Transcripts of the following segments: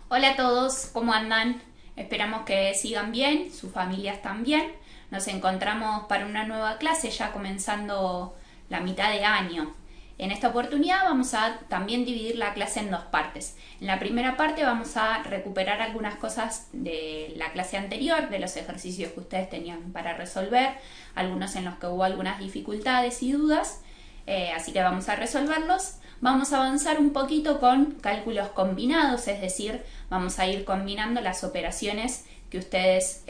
Hola a todos, ¿cómo andan? Esperamos que sigan bien, sus familias también. Nos encontramos para una nueva clase ya comenzando la mitad de año. En esta oportunidad vamos a también dividir la clase en dos partes. En la primera parte vamos a recuperar algunas cosas de la clase anterior, de los ejercicios que ustedes tenían para resolver, algunos en los que hubo algunas dificultades y dudas, así que vamos a resolverlos. Vamos a avanzar un poquito con cálculos combinados, es decir, vamos a ir combinando las operaciones que ustedes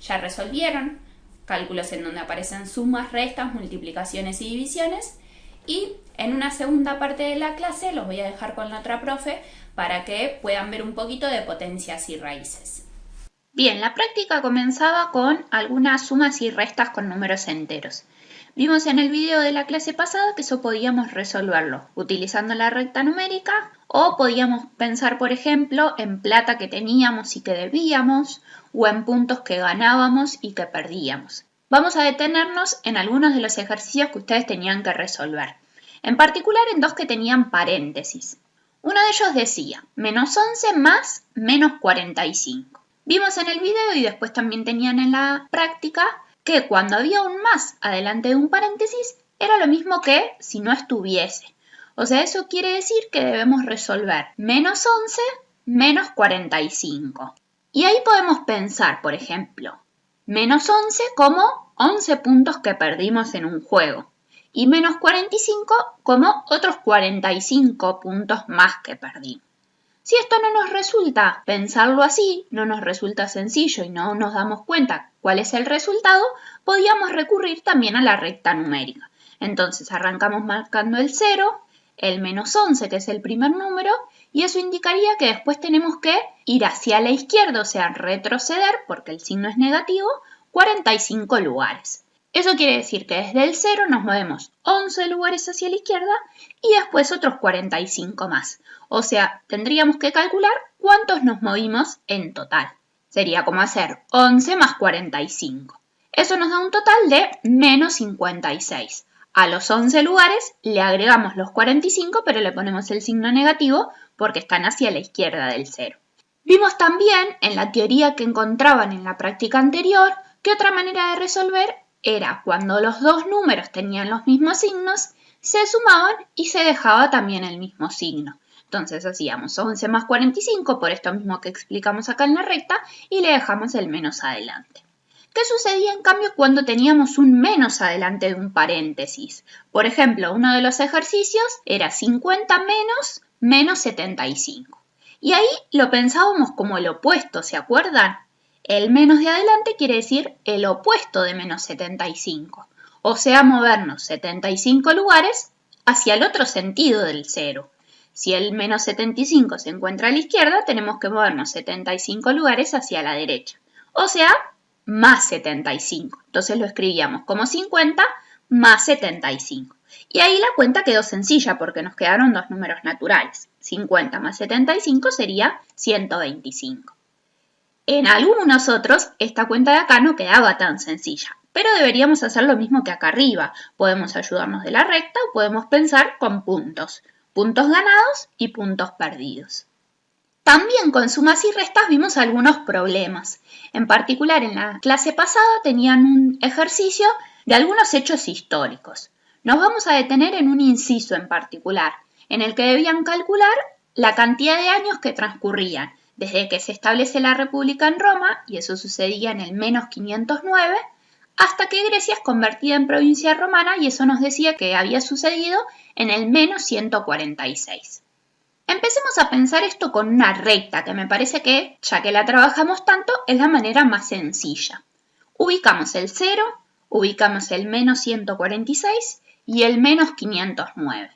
ya resolvieron, cálculos en donde aparecen sumas, restas, multiplicaciones y divisiones. Y en una segunda parte de la clase los voy a dejar con la otra profe para que puedan ver un poquito de potencias y raíces. Bien, la práctica comenzaba con algunas sumas y restas con números enteros. Vimos en el video de la clase pasada que eso podíamos resolverlo utilizando la recta numérica o podíamos pensar, por ejemplo, en plata que teníamos y que debíamos o en puntos que ganábamos y que perdíamos. Vamos a detenernos en algunos de los ejercicios que ustedes tenían que resolver, en particular en dos que tenían paréntesis. Uno de ellos decía menos 11 más menos 45. Vimos en el video y después también tenían en la práctica que cuando había un más adelante de un paréntesis era lo mismo que si no estuviese. O sea, eso quiere decir que debemos resolver menos 11 menos 45. Y ahí podemos pensar, por ejemplo, menos 11 como 11 puntos que perdimos en un juego y menos 45 como otros 45 puntos más que perdimos. Si esto no nos resulta pensarlo así, no nos resulta sencillo y no nos damos cuenta cuál es el resultado, podíamos recurrir también a la recta numérica. Entonces arrancamos marcando el 0, el menos 11 que es el primer número, y eso indicaría que después tenemos que ir hacia la izquierda, o sea, retroceder, porque el signo es negativo, 45 lugares. Eso quiere decir que desde el 0 nos movemos 11 lugares hacia la izquierda y después otros 45 más. O sea, tendríamos que calcular cuántos nos movimos en total. Sería como hacer 11 más 45. Eso nos da un total de menos 56. A los 11 lugares le agregamos los 45, pero le ponemos el signo negativo porque están hacia la izquierda del 0. Vimos también en la teoría que encontraban en la práctica anterior que otra manera de resolver era cuando los dos números tenían los mismos signos, se sumaban y se dejaba también el mismo signo. Entonces hacíamos 11 más 45, por esto mismo que explicamos acá en la recta, y le dejamos el menos adelante. ¿Qué sucedía en cambio cuando teníamos un menos adelante de un paréntesis? Por ejemplo, uno de los ejercicios era 50 menos menos 75. Y ahí lo pensábamos como el opuesto, ¿se acuerdan? El menos de adelante quiere decir el opuesto de menos 75, o sea, movernos 75 lugares hacia el otro sentido del 0. Si el menos 75 se encuentra a la izquierda, tenemos que movernos 75 lugares hacia la derecha, o sea, más 75. Entonces lo escribíamos como 50 más 75. Y ahí la cuenta quedó sencilla porque nos quedaron dos números naturales. 50 más 75 sería 125. En algunos otros, esta cuenta de acá no quedaba tan sencilla, pero deberíamos hacer lo mismo que acá arriba. Podemos ayudarnos de la recta o podemos pensar con puntos. Puntos ganados y puntos perdidos. También con sumas y restas vimos algunos problemas. En particular, en la clase pasada tenían un ejercicio de algunos hechos históricos. Nos vamos a detener en un inciso en particular, en el que debían calcular la cantidad de años que transcurrían desde que se establece la República en Roma, y eso sucedía en el menos 509, hasta que Grecia es convertida en provincia romana, y eso nos decía que había sucedido en el menos 146. Empecemos a pensar esto con una recta, que me parece que, ya que la trabajamos tanto, es la manera más sencilla. Ubicamos el 0, ubicamos el menos 146 y el menos 509.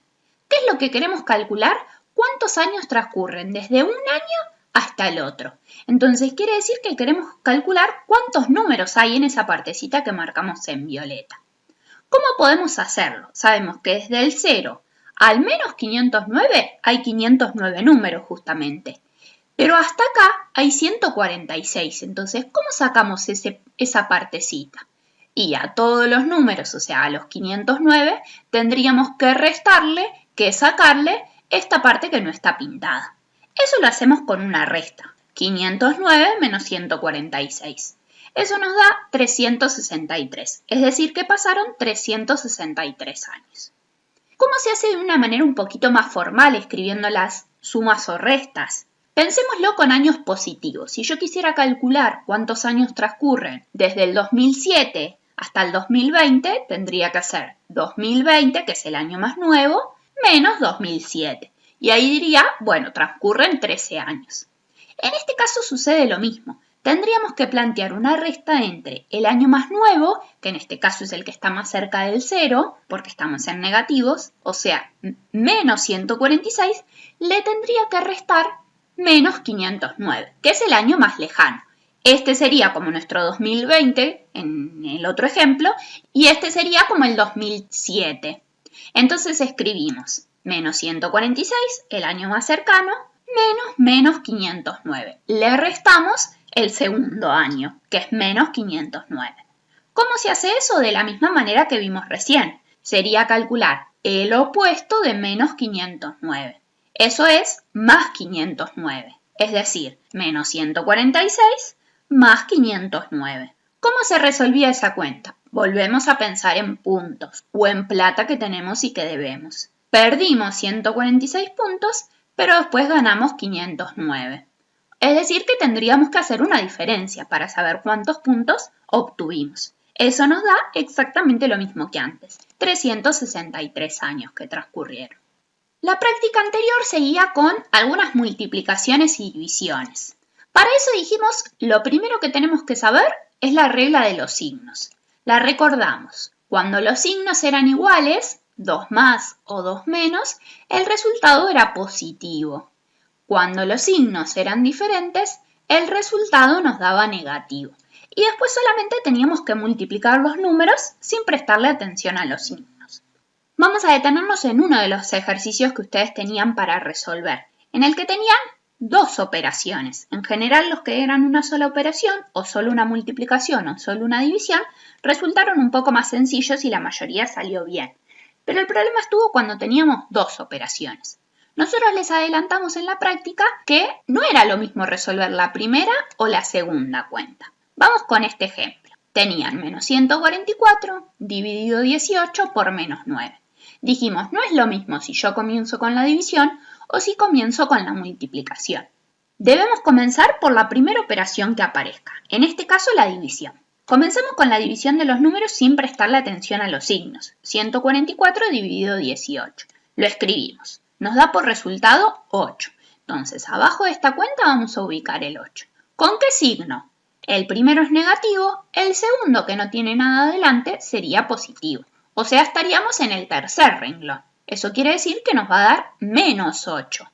¿Qué es lo que queremos calcular? ¿Cuántos años transcurren desde un año hasta el otro? Entonces quiere decir que queremos calcular cuántos números hay en esa partecita que marcamos en violeta. ¿Cómo podemos hacerlo? Sabemos que desde el 0 al menos 509 hay 509 números justamente, pero hasta acá hay 146, entonces ¿cómo sacamos esa partecita? Y a todos los números, o sea, a los 509, tendríamos que restarle, que sacarle esta parte que no está pintada. Eso lo hacemos con una resta. 509 menos 146. Eso nos da 363, es decir que pasaron 363 años. ¿Cómo se hace de una manera un poquito más formal escribiendo las sumas o restas? Pensémoslo con años positivos. Si yo quisiera calcular cuántos años transcurren desde el 2007 hasta el 2020, tendría que hacer 2020, que es el año más nuevo, menos 2007. Y ahí diría, bueno, transcurren 13 años. En este caso sucede lo mismo. Tendríamos que plantear una resta entre el año más nuevo, que en este caso es el que está más cerca del 0, porque estamos en negativos, o sea, menos 146, le tendría que restar menos 509, que es el año más lejano. Este sería como nuestro 2020, en el otro ejemplo, y este sería como el 2007. Entonces escribimos menos 146, el año más cercano, menos 509. Le restamos el segundo año, que es menos 509. ¿Cómo se hace eso? De la misma manera que vimos recién. Sería calcular el opuesto de menos 509. Eso es más 509, es decir, menos 146 más 509. ¿Cómo se resolvía esa cuenta? Volvemos a pensar en puntos o en plata que tenemos y que debemos. Perdimos 146 puntos, pero después ganamos 509. Es decir, que tendríamos que hacer una diferencia para saber cuántos puntos obtuvimos. Eso nos da exactamente lo mismo que antes, 363 años que transcurrieron. La práctica anterior seguía con algunas multiplicaciones y divisiones. Para eso dijimos, lo primero que tenemos que saber es la regla de los signos. La recordamos. Cuando los signos eran iguales, 2 más o 2 menos, el resultado era positivo. Cuando los signos eran diferentes, el resultado nos daba negativo. Y después solamente teníamos que multiplicar los números sin prestarle atención a los signos. Vamos a detenernos en uno de los ejercicios que ustedes tenían para resolver, en el que tenían dos operaciones. En general, los que eran una sola operación, o solo una multiplicación, o solo una división, resultaron un poco más sencillos y la mayoría salió bien. Pero el problema estuvo cuando teníamos dos operaciones. Nosotros les adelantamos en la práctica que no era lo mismo resolver la primera o la segunda cuenta. Vamos con este ejemplo. Tenían menos 144 dividido 18 por menos 9. Dijimos, no es lo mismo si yo comienzo con la división o si comienzo con la multiplicación. Debemos comenzar por la primera operación que aparezca, en este caso la división. Comencemos con la división de los números sin prestarle atención a los signos. 144 dividido 18. Lo escribimos. Nos da por resultado 8. Entonces, abajo de esta cuenta vamos a ubicar el 8. ¿Con qué signo? El primero es negativo, el segundo, que no tiene nada adelante, sería positivo. O sea, estaríamos en el tercer renglón. Eso quiere decir que nos va a dar menos 8.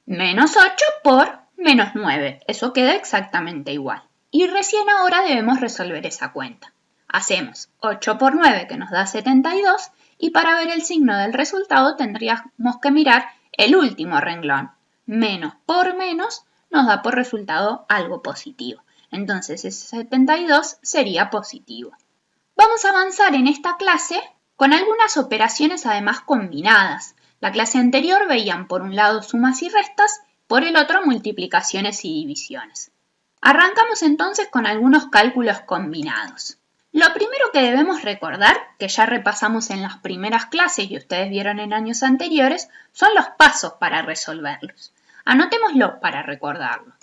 Menos 8 por menos 9. Eso queda exactamente igual. Y recién ahora debemos resolver esa cuenta. Hacemos 8 por 9, que nos da 72, y para ver el signo del resultado tendríamos que mirar el último renglón. Menos por menos nos da por resultado algo positivo. Entonces ese 72 sería positivo. Vamos a avanzar en esta clase con algunas operaciones además combinadas. La clase anterior veían por un lado sumas y restas, por el otro multiplicaciones y divisiones. Arrancamos entonces con algunos cálculos combinados. Lo primero que debemos recordar, que ya repasamos en las primeras clases y ustedes vieron en años anteriores, son los pasos para resolverlos. Anotémoslo para recordarlo.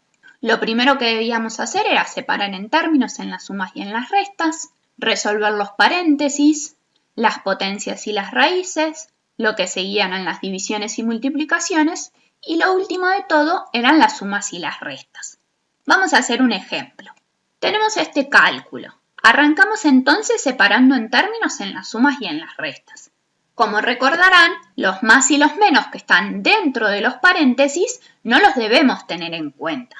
Lo primero que debíamos hacer era separar en términos en las sumas y en las restas, resolver los paréntesis, las potencias y las raíces, lo que seguían en las divisiones y multiplicaciones, y lo último de todo eran las sumas y las restas. Vamos a hacer un ejemplo. Tenemos este cálculo. Arrancamos entonces separando en términos en las sumas y en las restas. Como recordarán, los más y los menos que están dentro de los paréntesis no los debemos tener en cuenta.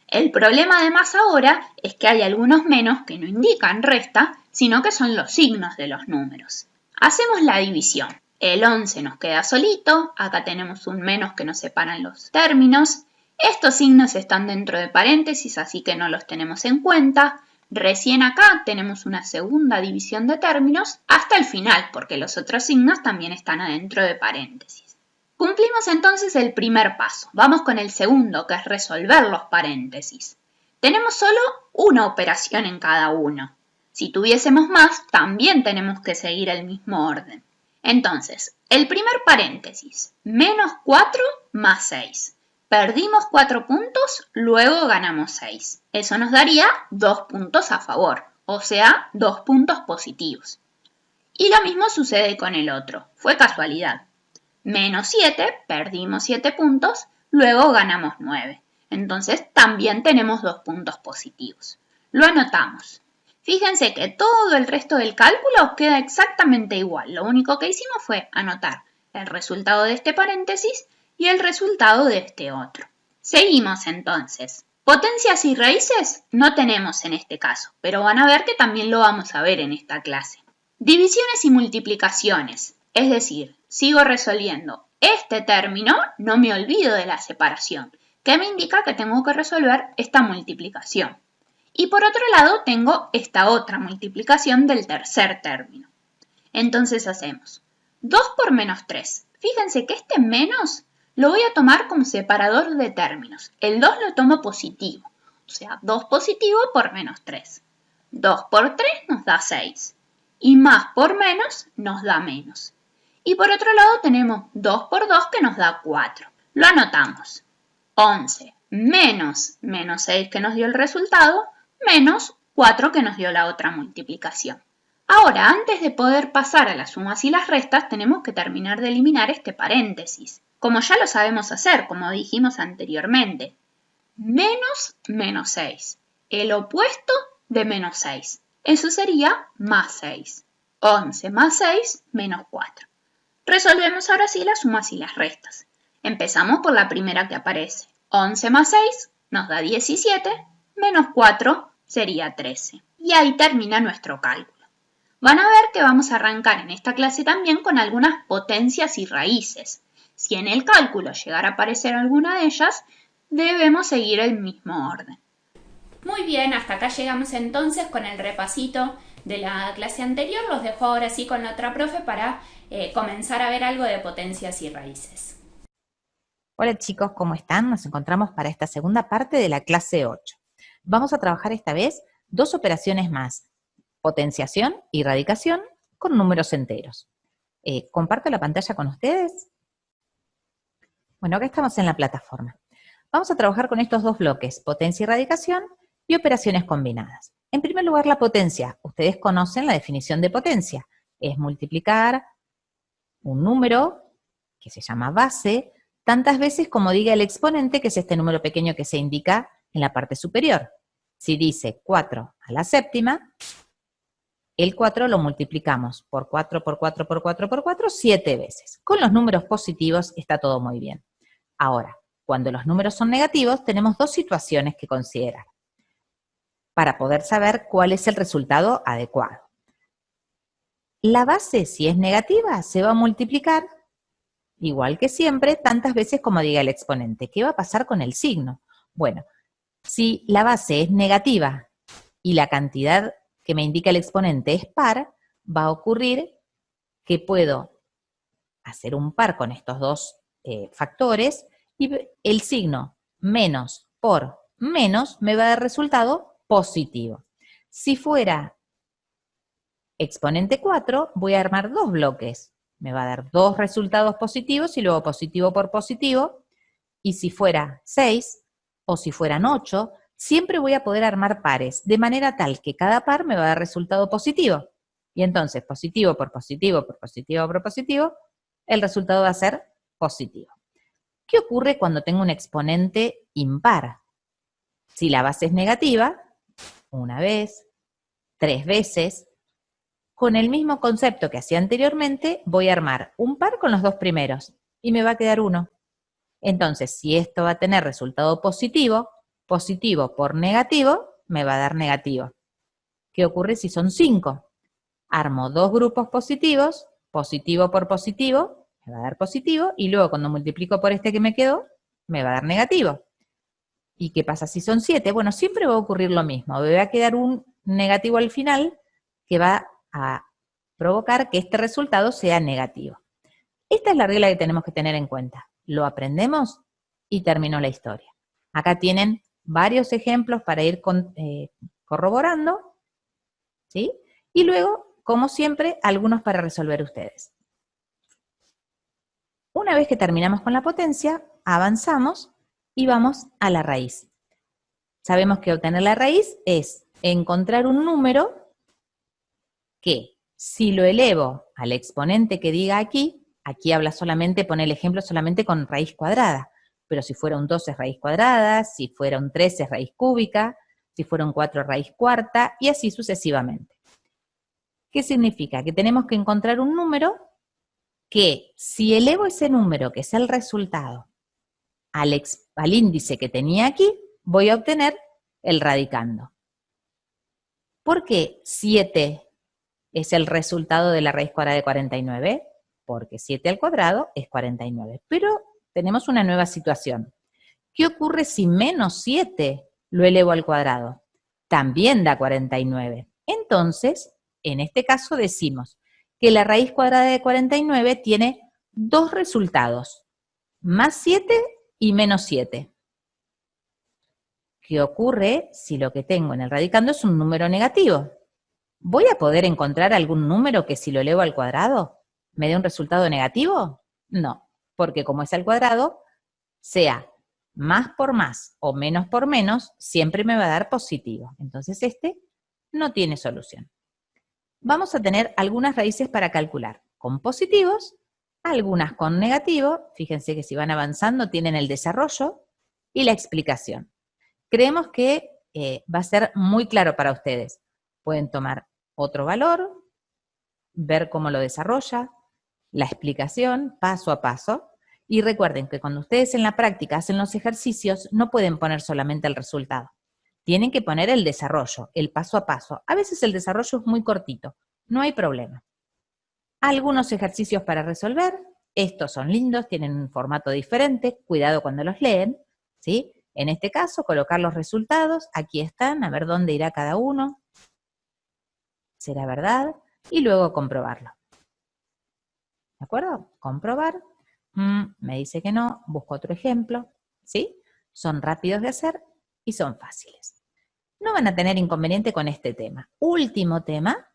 El problema además ahora es que hay algunos menos que no indican resta, sino que son los signos de los números. Hacemos la división. El 11 nos queda solito, acá tenemos un menos que nos separan los términos. Estos signos están dentro de paréntesis, así que no los tenemos en cuenta. Recién acá tenemos una segunda división de términos hasta el final, porque los otros signos también están adentro de paréntesis. Cumplimos entonces el primer paso. Vamos con el segundo, que es resolver los paréntesis. Tenemos solo una operación en cada uno. Si tuviésemos más, también tenemos que seguir el mismo orden. Entonces, el primer paréntesis, menos 4 más 6. Perdimos 4 puntos, luego ganamos 6. Eso nos daría 2 puntos a favor, o sea, 2 puntos positivos. Y lo mismo sucede con el otro, fue casualidad. Menos 7, perdimos 7 puntos, luego ganamos 9. Entonces también tenemos 2 puntos positivos. Lo anotamos. Fíjense que todo el resto del cálculo queda exactamente igual. Lo único que hicimos fue anotar el resultado de este paréntesis y el resultado de este otro. Seguimos entonces. Potencias y raíces no tenemos en este caso, pero van a ver que también lo vamos a ver en esta clase. Divisiones y multiplicaciones, es decir, sigo resolviendo este término, no me olvido de la separación, que me indica que tengo que resolver esta multiplicación. Y por otro lado tengo esta otra multiplicación del tercer término. Entonces hacemos 2 por menos 3. Fíjense que este menos lo voy a tomar como separador de términos. El 2 lo tomo positivo, o sea, 2 positivo por menos 3. 2 por 3 nos da 6. Y más por menos nos da menos. Y por otro lado tenemos 2 por 2 que nos da 4. Lo anotamos. 11 menos 6 que nos dio el resultado, menos 4 que nos dio la otra multiplicación. Ahora, antes de poder pasar a las sumas y las restas, tenemos que terminar de eliminar este paréntesis. Como ya lo sabemos hacer, como dijimos anteriormente. Menos 6. El opuesto de menos 6. Eso sería más 6. 11 más 6 menos 4. Resolvemos ahora sí las sumas y las restas. Empezamos por la primera que aparece. 11 más 6 nos da 17, menos 4 sería 13. Y ahí termina nuestro cálculo. Van a ver que vamos a arrancar en esta clase también con algunas potencias y raíces. Si en el cálculo llegara a aparecer alguna de ellas, debemos seguir el mismo orden. Muy bien, hasta acá llegamos entonces con el repasito de la clase anterior. Los dejo ahora sí con la otra profe para comenzar a ver algo de potencias y raíces. Hola chicos, ¿cómo están? Nos encontramos para esta segunda parte de la clase 8. Vamos a trabajar esta vez 2 operaciones más, potenciación y radicación con números enteros. ¿Comparto la pantalla con ustedes? Bueno, acá estamos en la plataforma. Vamos a trabajar con estos 2 bloques, potencia y radicación y operaciones combinadas. En primer lugar, la potencia. Ustedes conocen la definición de potencia. Es multiplicar un número, que se llama base, tantas veces como diga el exponente, que es este número pequeño que se indica en la parte superior. Si dice 4 a la séptima, el 4 lo multiplicamos por 4, por 4, por 4, por 4, 7 veces. Con los números positivos está todo muy bien. Ahora, cuando los números son negativos, tenemos 2 situaciones que considerar para poder saber cuál es el resultado adecuado. La base, si es negativa, se va a multiplicar, igual que siempre, tantas veces como diga el exponente. ¿Qué va a pasar con el signo? Bueno, si la base es negativa y la cantidad que me indica el exponente es par, va a ocurrir que puedo hacer un par con estos 2 factores y el signo menos por menos me va a dar resultado positivo. Si fuera exponente 4, voy a armar 2 bloques. Me va a dar 2 resultados positivos y luego positivo por positivo. Y si fuera 6 o si fueran 8, siempre voy a poder armar pares, de manera tal que cada par me va a dar resultado positivo. Y entonces, positivo por positivo por positivo por positivo, el resultado va a ser positivo. ¿Qué ocurre cuando tengo un exponente impar? Si la base es negativa, una vez, 3 veces, con el mismo concepto que hacía anteriormente, voy a armar un par con los 2 primeros y me va a quedar 1. Entonces, si esto va a tener resultado positivo, positivo por negativo, me va a dar negativo. ¿Qué ocurre si son 5? Armo 2 grupos positivos, positivo por positivo, me va a dar positivo, y luego cuando multiplico por este que me quedó, me va a dar negativo. ¿Y qué pasa si son 7? Bueno, siempre va a ocurrir lo mismo. Me va a quedar un negativo al final que va a provocar que este resultado sea negativo. Esta es la regla que tenemos que tener en cuenta. Lo aprendemos y terminó la historia. Acá tienen varios ejemplos para ir corroborando, ¿sí? Y luego, como siempre, algunos para resolver ustedes. Una vez que terminamos con la potencia, avanzamos y vamos a la raíz. Sabemos que obtener la raíz es encontrar un número que, si lo elevo al exponente que diga aquí habla solamente, pone el ejemplo solamente con raíz cuadrada, pero si fuera un 2 es raíz cuadrada, si fuera un 3 es raíz cúbica, si fuera un 4 es raíz cuarta, y así sucesivamente. ¿Qué significa? Que tenemos que encontrar un número que, si elevo ese número, que es el resultado, al índice que tenía aquí, voy a obtener el radicando. ¿Por qué 7 es el resultado de la raíz cuadrada de 49? Porque 7 al cuadrado es 49. Pero tenemos una nueva situación. ¿Qué ocurre si menos 7 lo elevo al cuadrado? También da 49. Entonces, en este caso decimos que la raíz cuadrada de 49 tiene dos resultados, más 7 y menos 7. ¿Qué ocurre si lo que tengo en el radicando es un número negativo? ¿Voy a poder encontrar algún número que si lo elevo al cuadrado me dé un resultado negativo? No, porque como es al cuadrado, sea más por más o menos por menos, siempre me va a dar positivo. Entonces este no tiene solución. Vamos a tener algunas raíces para calcular con positivos, algunas con negativo. Fíjense que si van avanzando tienen el desarrollo y la explicación. Creemos que va a ser muy claro para ustedes. Pueden tomar otro valor, ver cómo lo desarrolla, la explicación paso a paso. Y recuerden que cuando ustedes en la práctica hacen los ejercicios, no pueden poner solamente el resultado. Tienen que poner el desarrollo, el paso a paso. A veces el desarrollo es muy cortito, no hay problema. Algunos ejercicios para resolver. Estos son lindos, tienen un formato diferente. Cuidado cuando los leen, ¿sí? En este caso, colocar los resultados. Aquí están, a ver dónde irá cada uno. ¿Será verdad? Y luego comprobarlo. ¿De acuerdo? Comprobar. Me dice que no, busco otro ejemplo, ¿sí? Son rápidos de hacer y son fáciles. No van a tener inconveniente con este tema. Último tema,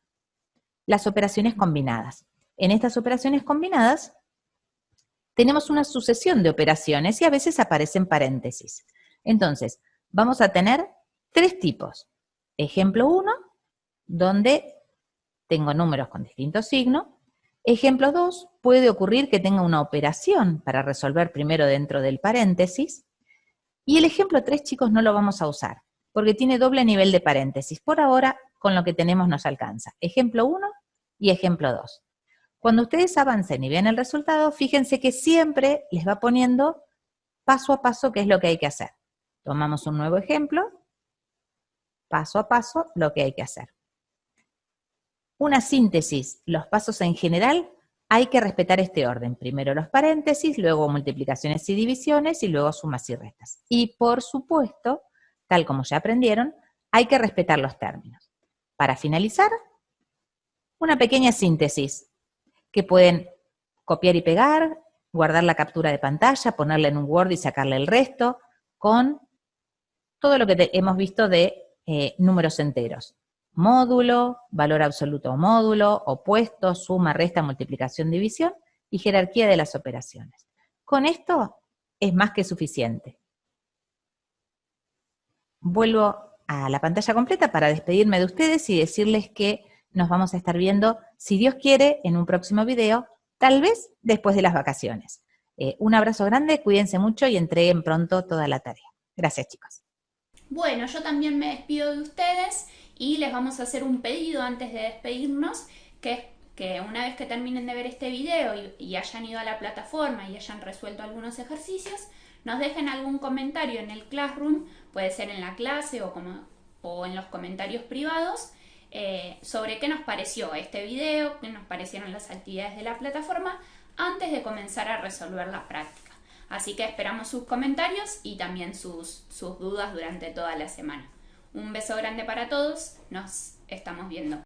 las operaciones combinadas. En estas operaciones combinadas tenemos una sucesión de operaciones y a veces aparecen paréntesis. Entonces, vamos a tener tres tipos. Ejemplo 1, donde tengo números con distintos signos. Ejemplo 2, puede ocurrir que tenga una operación para resolver primero dentro del paréntesis. Y el ejemplo 3, chicos, no lo vamos a usar, porque tiene doble nivel de paréntesis. Por ahora, con lo que tenemos nos alcanza. Ejemplo 1 y ejemplo 2. Cuando ustedes avancen y vean el resultado, fíjense que siempre les va poniendo paso a paso qué es lo que hay que hacer. Tomamos un nuevo ejemplo, paso a paso lo que hay que hacer. Una síntesis, los pasos en general, hay que respetar este orden. Primero los paréntesis, luego multiplicaciones y divisiones y luego sumas y restas. Y por supuesto, tal como ya aprendieron, hay que respetar los términos. Para finalizar, una pequeña síntesis que pueden copiar y pegar, guardar la captura de pantalla, ponerla en un Word y sacarle el resto, con todo lo que hemos visto de números enteros. Módulo, valor absoluto o módulo, opuesto, suma, resta, multiplicación, división y jerarquía de las operaciones. Con esto es más que suficiente. Vuelvo a la pantalla completa para despedirme de ustedes y decirles que nos vamos a estar viendo, si Dios quiere, en un próximo video, tal vez después de las vacaciones. Un abrazo grande, cuídense mucho y entreguen pronto toda la tarea. Gracias, chicos. Bueno, yo también me despido de ustedes y les vamos a hacer un pedido antes de despedirnos, que es que una vez que terminen de ver este video y hayan ido a la plataforma y hayan resuelto algunos ejercicios, nos dejen algún comentario en el Classroom, puede ser en la clase o en los comentarios privados, sobre qué nos pareció este video, qué nos parecieron las actividades de la plataforma antes de comenzar a resolver la práctica. Así que esperamos sus comentarios y también sus dudas durante toda la semana. Un beso grande para todos, nos estamos viendo.